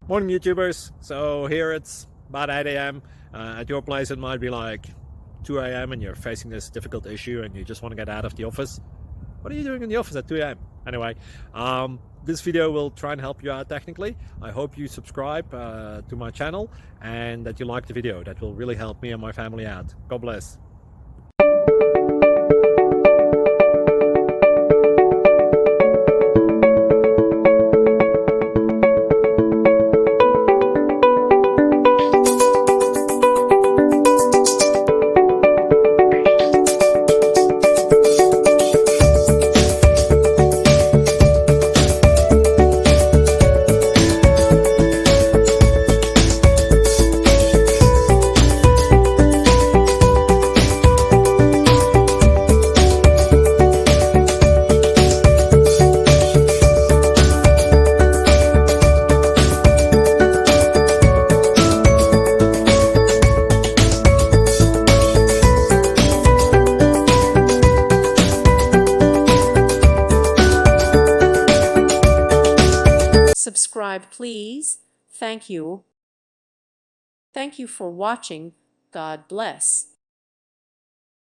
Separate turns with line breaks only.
Morning YouTubers. So here it's about 8 a.m. At your place it might be like 2 a.m. and you're facing this difficult issue and you just want to get out of the office. What are you doing in the office at 2 a.m.? Anyway, this video will try and help you out technically. I hope you subscribe to my channel and that you like the video. That will really help me and my family out. God bless.
Subscribe, please. Thank you. Thank you for watching. God bless.